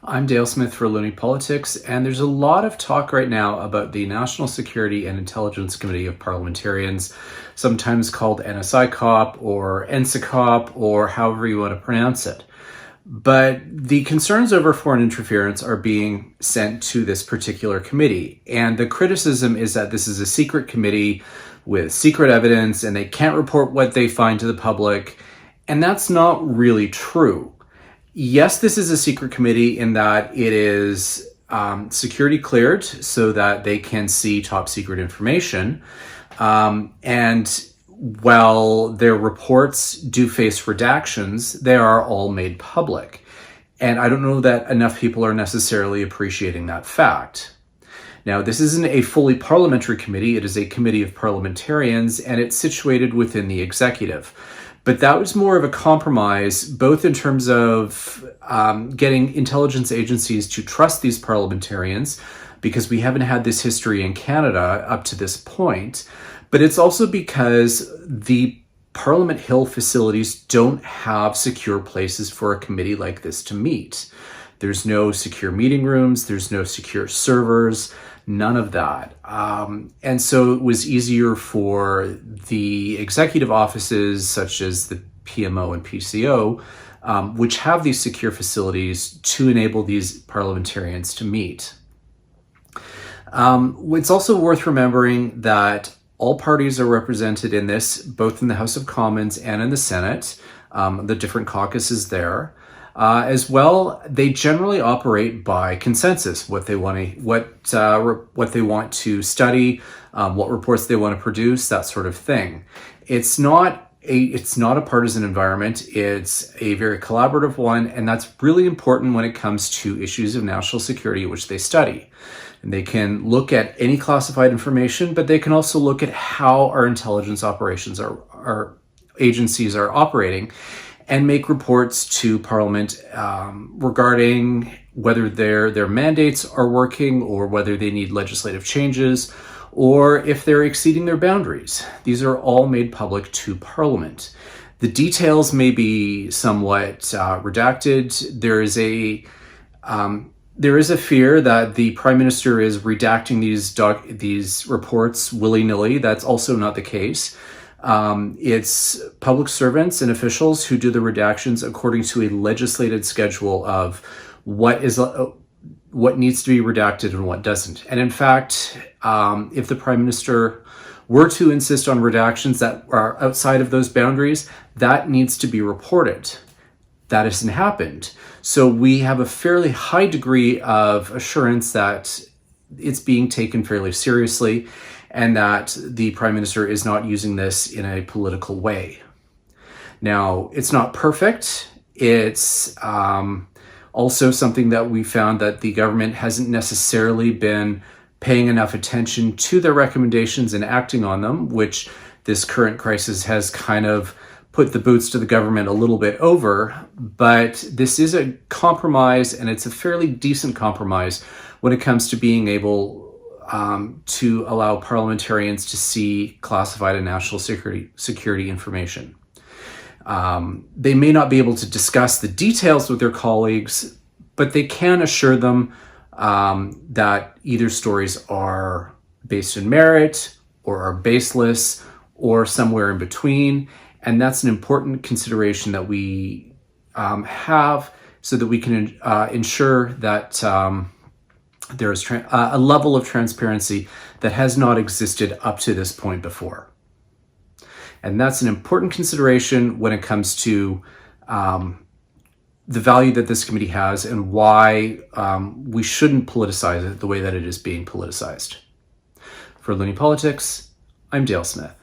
I'm Dale Smith for Looney Politics, and there's a lot of talk right now about the National Security and Intelligence Committee of Parliamentarians, sometimes called NSICOP or NSICOP or however you want to pronounce it. But the concerns over foreign interference are being sent to this particular committee, and the criticism is that this is a secret committee with secret evidence and they can't report what they find to the public, and that's not really true. Yes, this is a secret committee in that it is security cleared so that they can see top secret information. And while their reports do face redactions, they are all made public. And I don't know that enough people are necessarily appreciating that fact. Now, this isn't a fully parliamentary committee. It is a committee of parliamentarians, and it's situated within the executive. But that was more of a compromise, both in terms of getting intelligence agencies to trust these parliamentarians, because we haven't had this history in Canada up to this point, but it's also because the Parliament Hill facilities don't have secure places for a committee like this to meet. There's no secure meeting rooms, there's no secure servers, none of that. And so it was easier for the executive offices, such as the PMO and PCO, which have these secure facilities, to enable these parliamentarians to meet. It's also worth remembering that all parties are represented in this, both in the House of Commons and in the Senate, the different caucuses there. As well, they generally operate by consensus, what they want to study, what reports they want to produce, that sort of thing. It's not a partisan environment. It's a very collaborative one, and that's really important when it comes to issues of national security, which they study. And they can look at any classified information, but they can also look at how our intelligence operations, our agencies are operating, and make reports to Parliament regarding whether their mandates are working, or whether they need legislative changes, or if they're exceeding their boundaries. These are all made public to Parliament. The details may be somewhat redacted. There is a fear that the Prime Minister is redacting these reports willy-nilly. That's also not the case. It's public servants and officials who do the redactions according to a legislated schedule of what needs to be redacted and what doesn't. And in fact, if the Prime Minister were to insist on redactions that are outside of those boundaries, that needs to be reported. That hasn't happened. So we have a fairly high degree of assurance that it's being taken fairly seriously, and that the Prime Minister is not using this in a political way. Now, it's not perfect. It's also something that we found that the government hasn't necessarily been paying enough attention to their recommendations and acting on them, which this current crisis has kind of put the boots to the government a little bit over. But this is a compromise, and it's a fairly decent compromise when it comes to being able to allow parliamentarians to see classified and national security information. They may not be able to discuss the details with their colleagues, but they can assure them that either stories are based in merit or are baseless or somewhere in between. And that's an important consideration that we have, so that we can ensure that there is a level of transparency that has not existed up to this point before. And that's an important consideration when it comes to the value that this committee has, and why we shouldn't politicize it the way that it is being politicized. For Looney Politics, I'm Dale Smith.